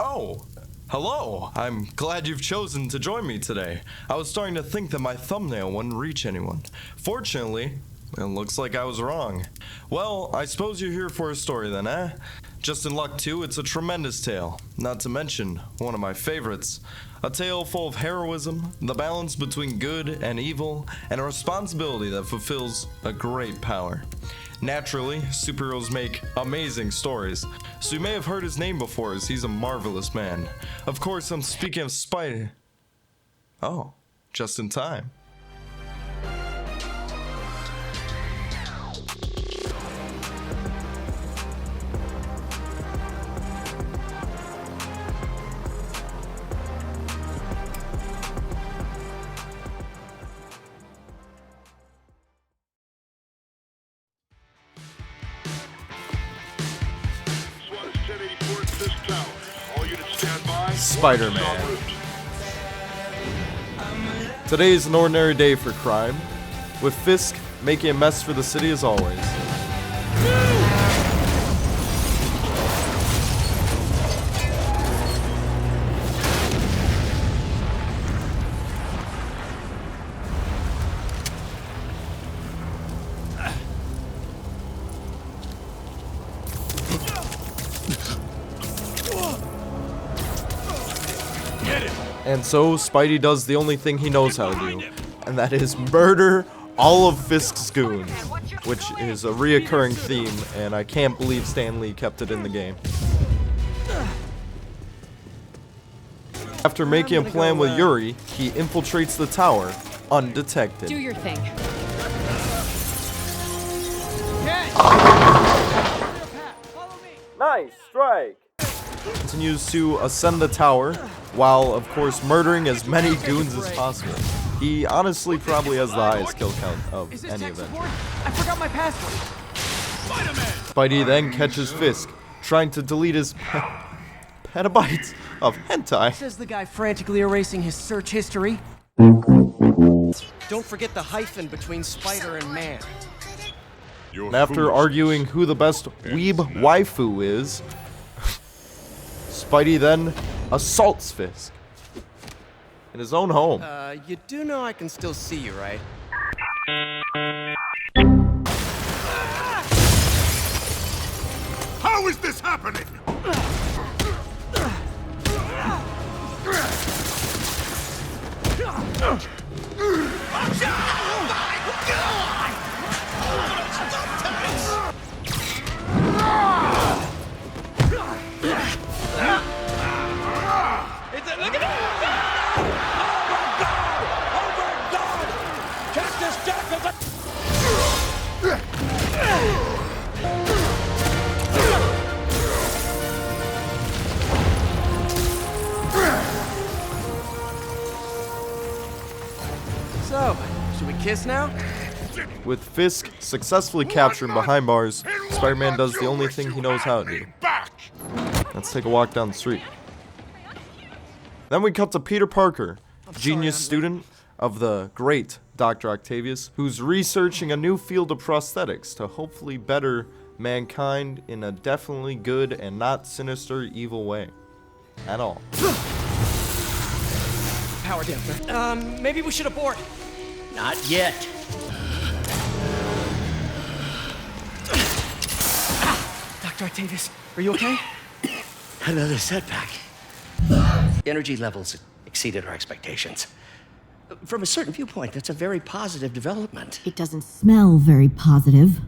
Oh, hello. I'm glad you've chosen to join me today. I was starting to think that my thumbnail wouldn't reach anyone. Fortunately, it looks like I was wrong. Well, I suppose you're here for a story then, eh? Just in luck too, it's a tremendous tale. Not to mention, one of my favorites. A tale full of heroism, the balance between good and evil, and a responsibility that fulfills a great power. Naturally, superheroes make amazing stories, so you may have heard his name before as he's a marvelous man. Of course, I'm speaking of Spider... Oh, just in time. Spiderman. Today is an ordinary day for crime, with Fisk making a mess for the city as always. And so, Spidey does the only thing he knows how to do, and that is murder all of Fisk's goons, which is a reoccurring theme, and I can't believe Stan Lee kept it in the game. After making a plan with Yuri, he infiltrates the tower, undetected. Do your thing. Nice strike! Continues to ascend the tower, while of course murdering as many goons as possible. He honestly probably has the highest kill count of any of them. I forgot my password. Spidey then catches Fisk, trying to delete his petabytes of hentai. Says the guy frantically erasing his search history. Don't forget the hyphen between spider and man. And after arguing who the best weeb waifu is, Spidey then assaults Fisk in his own home. You do know I can still see you, right? How is this happening? So, should we kiss now? With Fisk successfully captured behind bars, Spider-Man does the only thing he knows how to do. Let's take a walk down the street. Then we cut to Peter Parker, genius student of the great Dr. Octavius, who's researching a new field of prosthetics to hopefully better mankind in a definitely good and not sinister evil way. At all. Power down. Maybe we should abort. Not yet. Dr. Octavius, are you okay? Another setback. Energy levels exceeded our expectations. From a certain viewpoint, that's a very positive development. It doesn't smell very positive.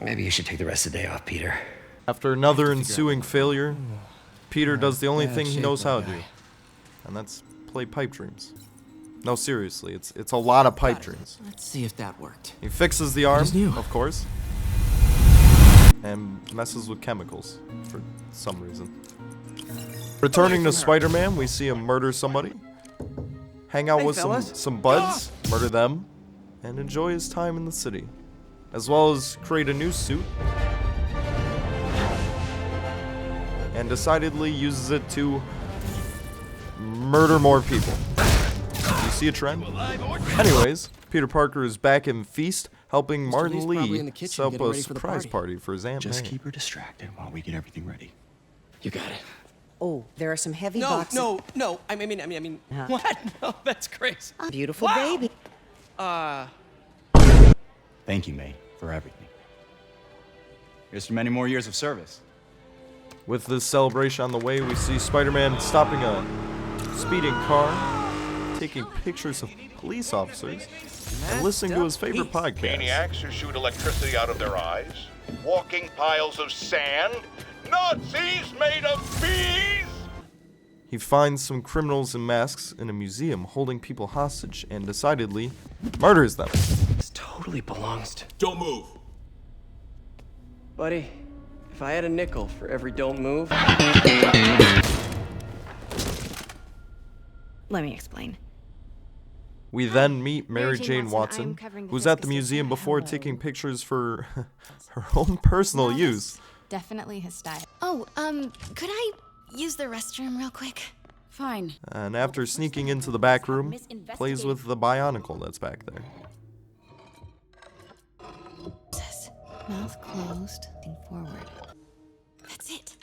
Maybe you should take the rest of the day off, Peter. After another ensuing failure, Peter does the only thing he knows how to do, and that's play pipe dreams. No, seriously, it's a lot of pipe dreams. Let's see if that worked. He fixes the arm, is new? of course, and messes with chemicals for some reason. Returning to Spider-Man, we see him murder somebody, hang out Hey, with fellas. some buds, murder them, and enjoy his time in the city, as well as create a new suit, and decidedly uses it to murder more people. You see a trend? Anyways, Peter Parker is back in Feast, helping Martin Lee's probably Lee in the kitchen set up getting a ready for the surprise party. party for his Aunt Just May. keep her distracted while we get everything ready. You got it. Oh, there are some heavy No, boxes. no. I mean, what? No, that's crazy. Beautiful Wow. baby. Thank you, May, for everything. Here's to many more years of service. With this celebration on the way, we see Spider-Man stopping a speeding car, taking pictures of police officers, and listening to his favorite podcast. Maniacs who shoot electricity out of their eyes, walking piles of sand, Nazis made of bees! He finds some criminals in masks in a museum holding people hostage and decidedly murders them. This totally belongs to... Don't move. Buddy, if I had a nickel for every don't move... Let me explain. We then meet Mary Jane I'm Watson, covering the who's at the hibiscus museum plant. before Hello. taking pictures for her own personal Well, use. that's definitely his style. Oh, could I use the restroom real quick? Fine. And after sneaking into the back room, plays with the Bionicle that's back there. Mouth closed, lean forward. That's it.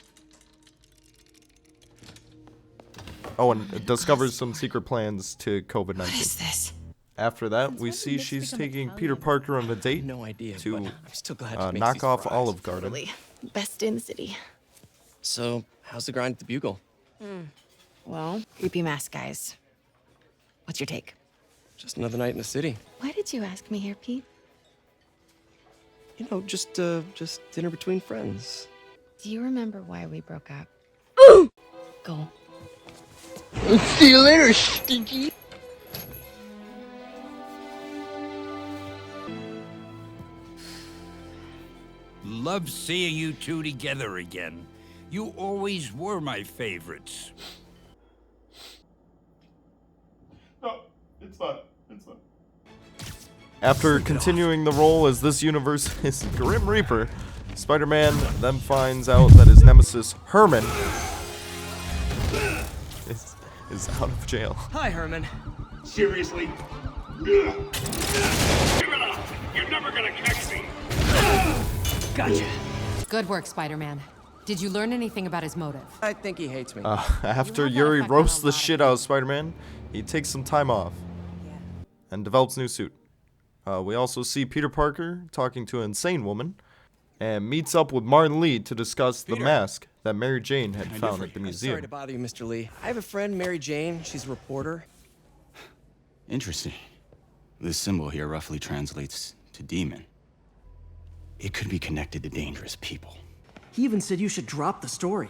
Oh, and discovers some secret plans to COVID-19. What is this? After that, we see she's taking Peter Parker on a date No idea, to but I'm still glad she makes knock these off fries. Olive Garden. Totally. Best in the city. So, how's the grind at the Bugle? Well, creepy mask guys. What's your take? Just another night in the city. Why did you ask me here, Pete? You know, just dinner between friends. Do you remember why we broke up? Go. See you later, stinky. Love seeing you two together again. You always were my favorites. No, it's fine. It's fine. After continuing the role as this universe is Grim Reaper, Spider-Man then finds out that his nemesis, Herman, is out of jail. Hi, Herman. Seriously? Give it up! You're never gonna catch me! Gotcha. Good work, Spider-Man. Did you learn anything about his motive? I think he hates me. After You have that Yuri effect on roasts a the lot of shit out of Spider-Man, he takes some time off and develops a new suit. We also see Peter Parker talking to an insane woman and meets up with Martin Lee to discuss the mask that Mary Jane had found at the I'm museum. sorry to bother you, Mr. Lee. I have a friend, Mary Jane. She's a reporter. Interesting. This symbol here roughly translates to demon. It could be connected to dangerous people. He even said you should drop the story.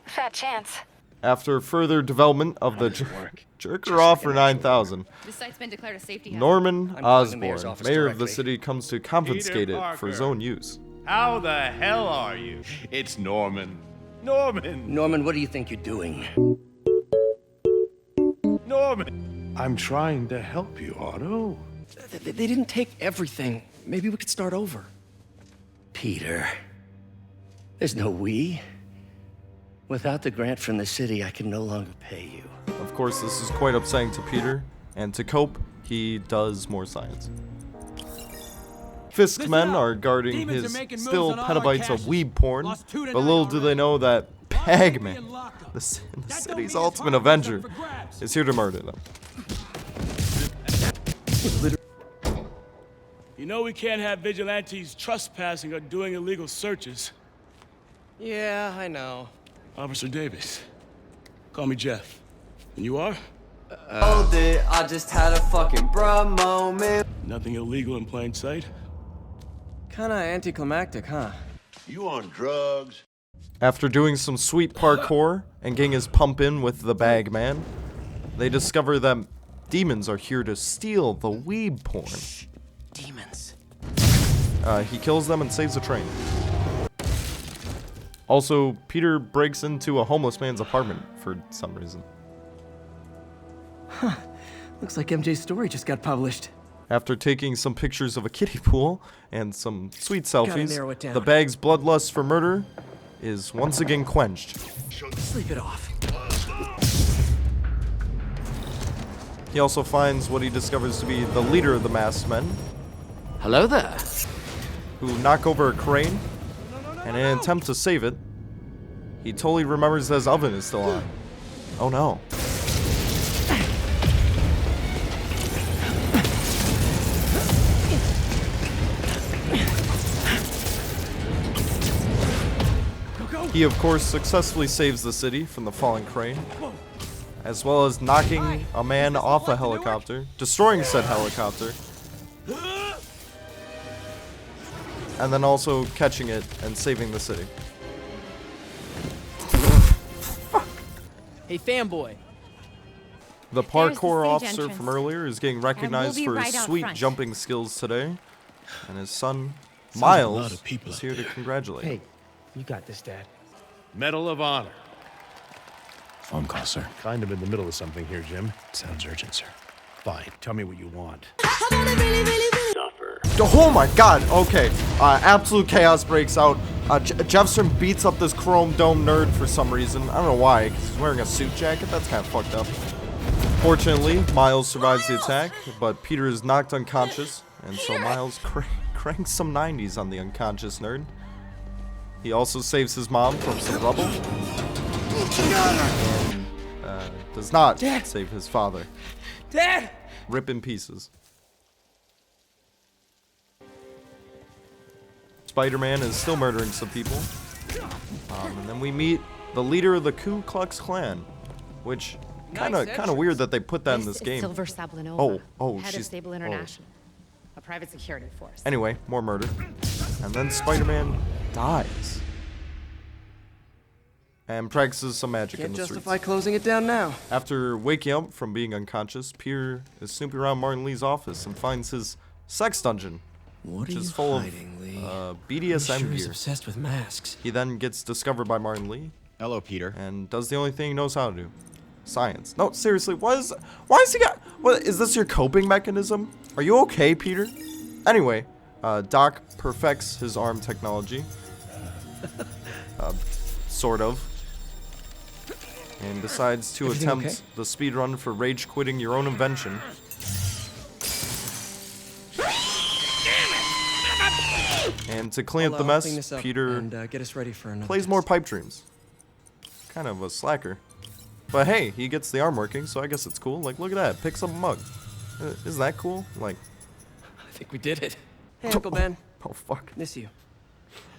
Fat chance. After further development of the Jerker Off for 9,000, This site's been declared a safety hazard. Norman I'm calling the mayor's Osborn, office mayor of the directly. city, comes to confiscate Peter it for his own use. How the hell are you? It's Norman. Norman! Norman, what do you think you're doing? Norman! I'm trying to help you, Otto. They didn't take everything. Maybe we could start over. Peter, there's no we. Without the grant from the city, I can no longer pay you. Of course, this is quite upsetting to Peter, and to cope, he does more science. Fisk's men are guarding Demons his are making moves still on all our petabytes caches. of weeb porn, Lost 2 but tonight little do they already. know that Bagman, the That don't city's mean ultimate his heart was avenger, up for grabs. is here to murder them. You know we can't have vigilantes trespassing or doing illegal searches. Yeah, I know. Officer Davis. Call me Jeff. And you are? I just had a fucking bruh moment. Nothing illegal in plain sight? Kinda anticlimactic, huh? You on drugs? After doing some sweet parkour and getting his pump in with the Bagman, they discover that demons are here to steal the weeb porn. Demons. He kills them and saves the train. Also, Peter breaks into a homeless man's apartment for some reason. Looks like MJ's story just got published. After taking some pictures of a kiddie pool and some sweet selfies, narrow it down. the bag's bloodlust for murder is once again quenched. Sleep it off. He also finds what he discovers to be the leader of the masked men, Hello there. who knock over a crane, and in an attempt to save it, He totally remembers that his oven is still on. Oh no. He, of course, successfully saves the city from the falling crane, as well as knocking a man off a helicopter, destroying said helicopter, and then also catching it and saving the city. Hey, fanboy. The There's the parkour stage officer entrance. from earlier is getting recognized be for right his out sweet front. jumping skills today, and his son, a lot Miles, of people is up here to there. congratulate him. Hey, you got this, Dad. Medal of Honor. Phone call, sir. Kind of in the middle of something here, Jim. Sounds urgent, sir. Fine. Tell me what you want. Oh my god, okay. Absolute chaos breaks out. Jefferson beats up this chrome dome nerd for some reason. I don't know why, because he's wearing a suit jacket. That's kind of fucked up. Fortunately, Miles survives the attack, but Peter is knocked unconscious, and so Miles cranks some 90s on the unconscious nerd. He also saves his mom from some rubble. And, does not save his father. Dad! Rip in pieces. Spider-Man is still murdering some people. And then we meet the leader of the Ku Klux Klan, which kind of weird that they put that in this game. Silver Sablinova, Oh, head of she's Stable International, a private security force. Anyway, more murder. And then Spider-Man dies. And practices some magic in Can't the justify streets. closing it down now. After waking up from being unconscious, Peter is snooping around Martin Lee's office and finds his sex dungeon, which is full of BDSM gear. Obsessed with masks. He then gets discovered by Martin Lee. Hello, Peter. And does the only thing he knows how to do. Science. No, seriously, why is he got, what, is this your coping mechanism? Are you okay, Peter? Anyway, Doc perfects his arm technology. Sort of. And decides to attempt the speedrun for rage quitting your own invention. And to clean up the mess, Peter get us ready for another plays more pipe dreams. Kind of a slacker. But hey, he gets the arm working, so I guess it's cool. Like, look at that. Picks up a mug. Isn't that cool? Like, I think we did it. Hey, Uncle Ben. Oh, fuck. Miss you.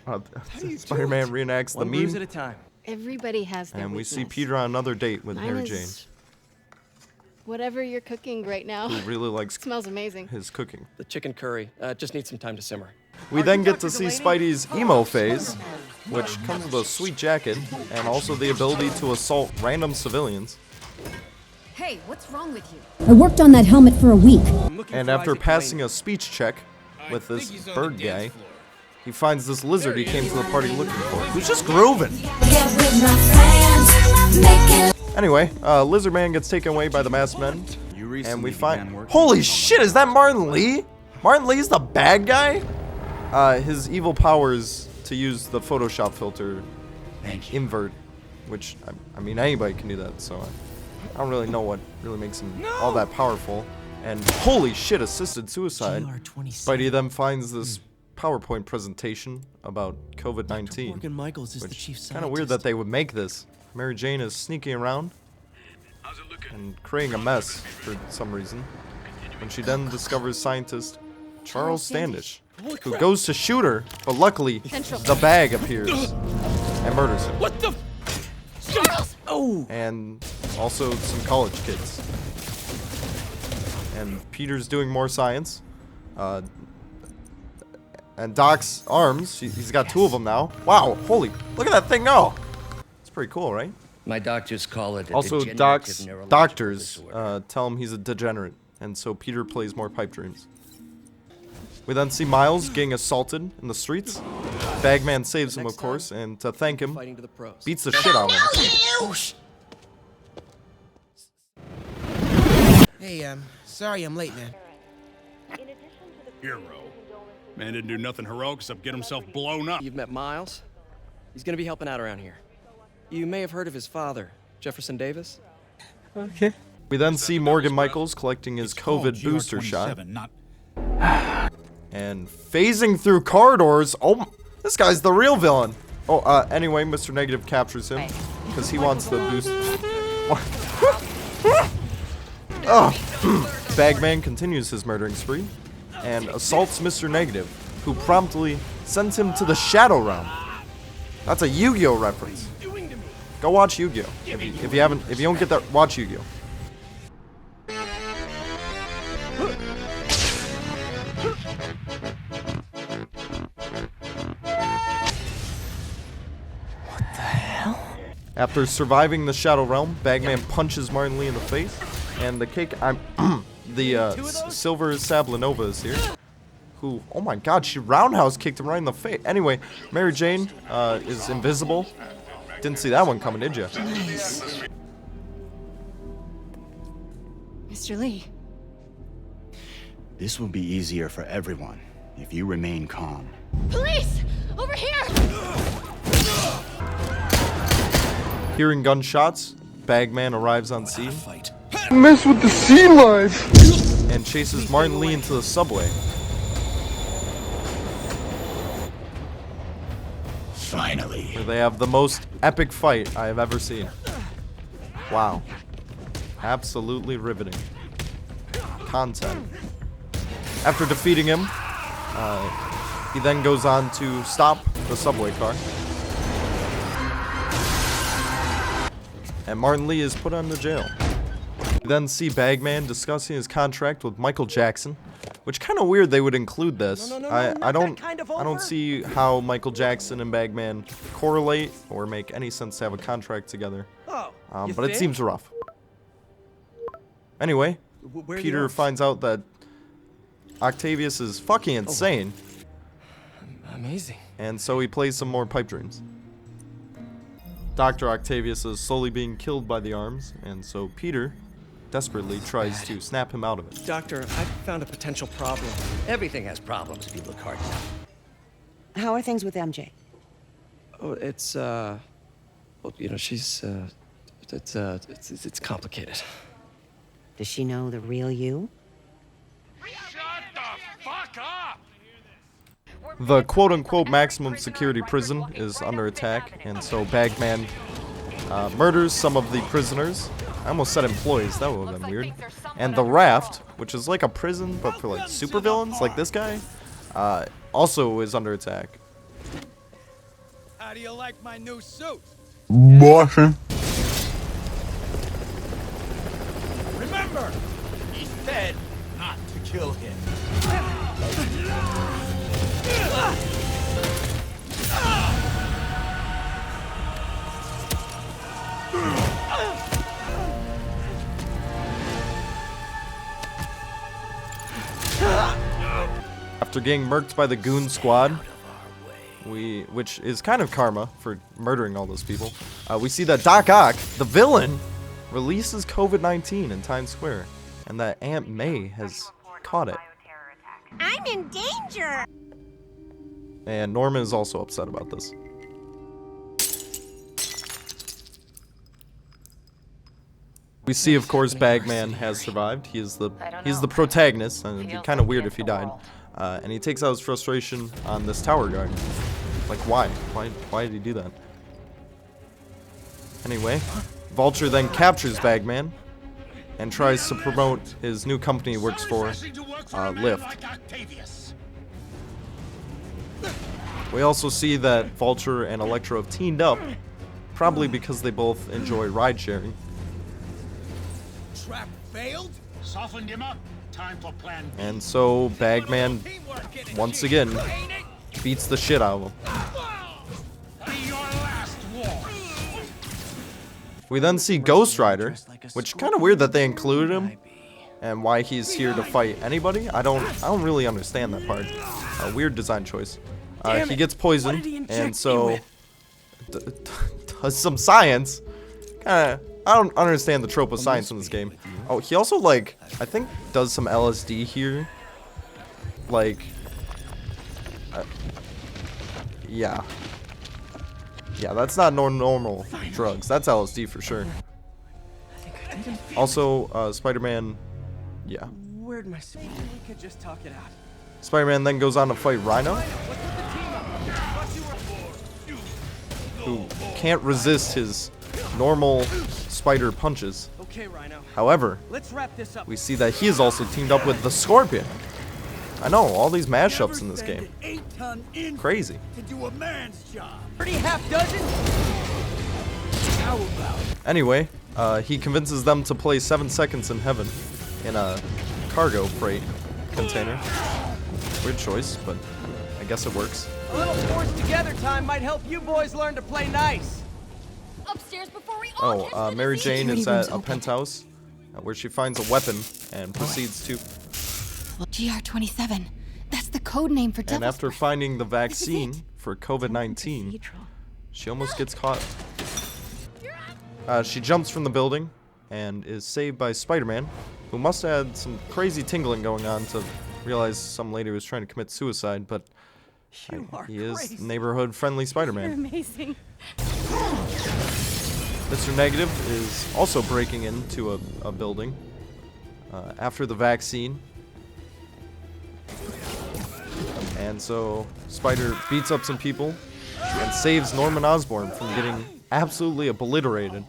Spider-Man reenacts the One bruise meme. at a time. Everybody has their And we see weakness. Peter on another date with Mine Mary is Jane, Whatever you're cooking right now. who really likes Smells amazing. his cooking. The chicken curry just needs some time to simmer. We then get to see Spidey's emo phase, which comes with a sweet jacket, and also the ability to assault random civilians. Hey, what's wrong with you? I worked on that helmet for a week. And after passing a speech check with this bird guy, he finds this lizard he came to the party looking for, who's just grooving. Anyway, Lizard Man gets taken away by the masked men, and we find... Holy shit, is that Martin Lee? Martin Lee's the bad guy? His evil power is to use the Photoshop filter invert, which, I mean, anybody can do that, so I don't really know what really makes him all that powerful. And holy shit, assisted suicide. Spidey then finds this PowerPoint presentation about COVID-19, which kind of weird that they would make this. Mary Jane is sneaking around and creating a mess for some reason, when she then discovers scientist Charles Standish, who goes to shoot her, but luckily the bag appears and murders him. What the? Charles! Oh! And also some college kids. And Peter's doing more science. And Doc's arms, he's got two of them now. Wow, holy, look at that thing go! It's pretty cool, right? My doctors call it a Also, degenerative Doc's neurological doctors disorder. tell him he's a degenerate, and so Peter plays more pipe dreams. We then see Miles getting assaulted in the streets. Bagman saves him, of course, and to thank him, beats the shit out of him. Hey, sorry I'm late, man. Hero. Man didn't do nothing heroic except get himself blown up. You've met Miles? He's gonna be helping out around here. You may have heard of his father, Jefferson Davis. Okay. We then see Morgan Michaels collecting his COVID booster shot. And phasing through corridors. Oh, this guy's the real villain. Oh, anyway, Mr. Negative captures him because he wants the boost. Bagman continues his murdering spree and assaults Mr. Negative, who promptly sends him to the Shadow Realm. That's a Yu-Gi-Oh reference. Go watch Yu-Gi-Oh. If you don't get that, watch Yu-Gi-Oh. After surviving the Shadow Realm, Bagman punches Martin Lee in the face, and the Silver Sablinova is here, who, oh my god, she roundhouse kicked him right in the face. Anyway, Mary Jane is invisible. Didn't see that one coming, did you? Nice. Mr. Lee. This will be easier for everyone if you remain calm. Police! Over here! Hearing gunshots, Bagman arrives on scene. Mess with the sea life! And chases Martin Lee into the subway. Finally. Where they have the most epic fight I have ever seen. Wow. Absolutely riveting content. After defeating him, he then goes on to stop the subway car. And Martin Lee is put into jail. We then see Bagman discussing his contract with Michael Jackson, which kind of weird they would include this. I don't see how Michael Jackson and Bagman correlate or make any sense to have a contract together. But it seems rough. Anyway, Peter finds out that Octavius is fucking insane. Amazing. And so he plays some more pipe dreams. Dr. Octavius is slowly being killed by the arms, and so Peter desperately tries to snap him out of it. Doctor, I found a potential problem. Everything has problems if you look hard enough. How are things with MJ? Oh, it's, well, you know, she's, it's complicated. Does she know the real you? Shut the fuck up! The quote-unquote maximum security prison is under attack, and so Bagman murders some of the prisoners. I almost said employees, that would have been weird. And the Raft, which is like a prison but for like supervillains, like this guy, also is under attack. How do you like my new suit? Bossing. Remember, he said not to kill him. After getting murked by the goon squad, which is kind of karma for murdering all those people, we see that Doc Ock, the villain, releases COVID-19 in Times Square, and that Aunt May has caught it. I'm in danger! And Norman is also upset about this. We see, of course, Bagman has survived. He's the protagonist, and it'd be kind of weird if he died. And he takes out his frustration on this tower guard. Like, why? Why did he do that? Anyway, Vulture then captures Bagman and tries to promote his new company he works for, Lyft. We also see that Vulture and Electro have teamed up, probably because they both enjoy ride sharing. Trap failed? Softened him up. Time for plan B. And so Bagman, once again, beats the shit out of him. Be your last war. We then see Ghost Rider, which kind of weird that they included him, and why he's here to fight anybody. I don't really understand that part. A weird design choice. He gets poisoned, and so does some science. Kinda, I don't understand the trope of science in this game. Oh, he also, like, I think does some LSD here. Like, yeah. Yeah, that's not normal drugs. That's LSD for sure. Also, Spider-Man, yeah. Where'd my speed? We could just talk it out. Spider-Man then goes on to fight Rhino. who can't resist his normal spider punches. Okay, Rhino. However, Let's wrap this up. we see that he is also teamed up with the Scorpion. I know, all these mashups in this game. Crazy. To do a man's job. Pretty half dozen? How about Anyway, he convinces them to play 7 Seconds in Heaven in a cargo freight container. Weird choice, but I guess it works. A little forced together time might help you boys learn to play nice. Upstairs before we all Oh, Mary Jane is at a penthouse where she finds a weapon and proceeds to... GR27. That's the code name for And after finding the vaccine for COVID-19, she almost gets caught. She jumps from the building and is saved by Spider-Man, who must have had some crazy tingling going on to realize some lady was trying to commit suicide, but he is neighborhood-friendly Spider-Man. amazing. Mr. Negative is also breaking into a building after the vaccine. And so Spider beats up some people and saves Norman Osborn from getting absolutely obliterated.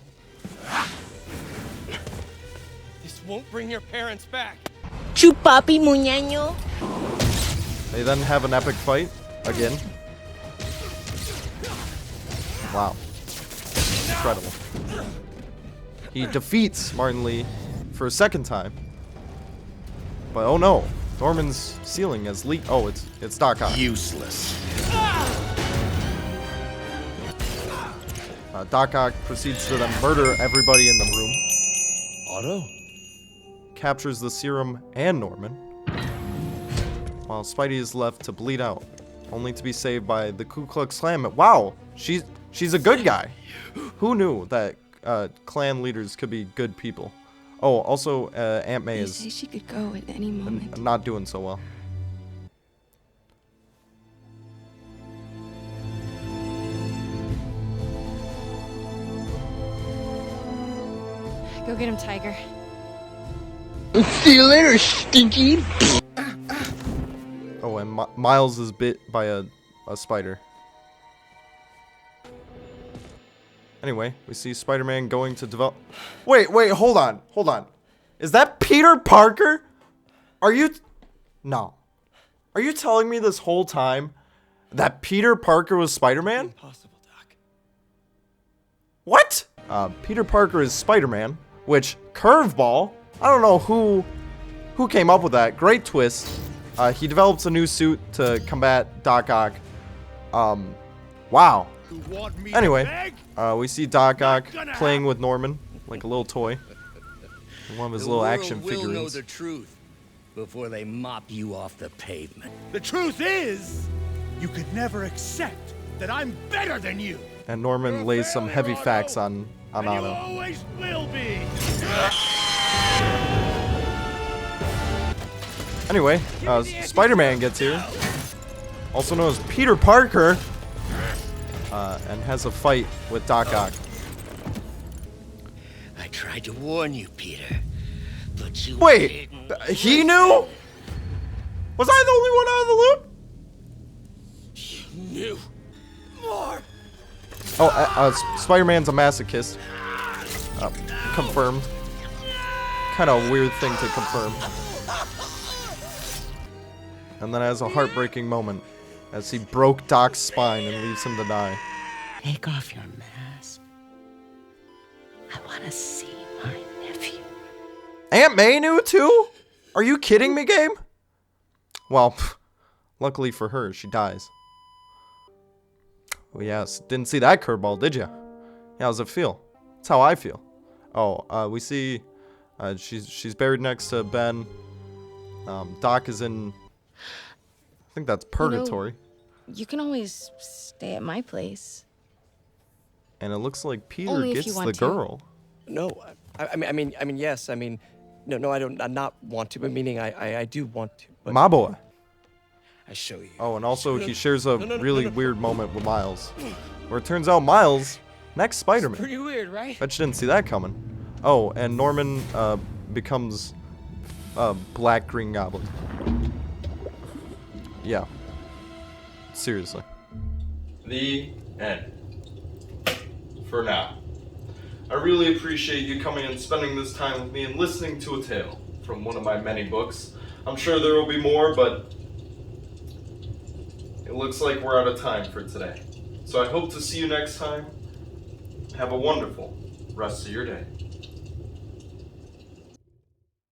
This won't bring your parents back. Chupapi muñeño. They then have an epic fight again. Wow. Incredible. He defeats Martin Lee for a second time. But oh no, Norman's ceiling has leaked. Oh, it's Doc Ock. Useless. Doc Ock proceeds to then murder everybody in the room. Otto? Captures the serum and Norman, while Spidey is left to bleed out, only to be saved by the Ku Klux Klan. Wow, she's a good guy. Who knew that Klan leaders could be good people? Oh, also Aunt May is They say she could go at any moment. not doing so well. Go get him, Tiger. See you later, stinky. Oh, and Miles is bit by a spider. Anyway, we see Spider-Man going to develop... Wait, hold on. Is that Peter Parker? Are you... No. Are you telling me this whole time that Peter Parker was Spider-Man? Impossible, Doc. What? Peter Parker is Spider-Man, which, curveball, I don't know who came up with that. Great twist. He develops a new suit to combat Doc Ock. Wow. Anyway, we see Doc Ock playing with Norman like a little toy. One of his little action will know figurines. the truth before they mop you off the pavement. The truth is, you could never accept that I'm better than you. And Norman lays some heavy facts on And you Otto. always will be. Anyway, Spider-Man gets here, also known as Peter Parker, and has a fight with Doc Ock. I tried to warn you, Peter, but you Wait, he knew? Was I the only one out of the loop? knew more. Oh, Spider-Man's a masochist. Confirmed. Kind of a weird thing to confirm. And then has a heartbreaking moment as he broke Doc's spine and leaves him to die. Take off your mask. I want to see my nephew. Aunt May knew too? Are you kidding me, game? Well, luckily for her, she dies. Oh yes, didn't see that curveball, did ya? Yeah, how's it feel? That's how I feel. Oh, we see she's buried next to Ben. Doc is in, I think that's purgatory. You can always stay at my place. And it looks like Peter Only if gets you the want to. girl. No, I mean, yes. I mean, no, I don't. I not want to, but meaning I do want to. But My boy. I show you. Oh, and also he shares a really weird moment with Miles, where it turns out Miles, next Spider-Man. Pretty weird, right? Bet you didn't see that coming. Oh, and Norman becomes Black Green Goblin. Yeah. Seriously. The end. for now. I really appreciate you coming and spending this time with me and listening to a tale from one of my many books. I'm sure there will be more, but it looks like we're out of time for today. So I hope to see you next time. Have a wonderful rest of your day.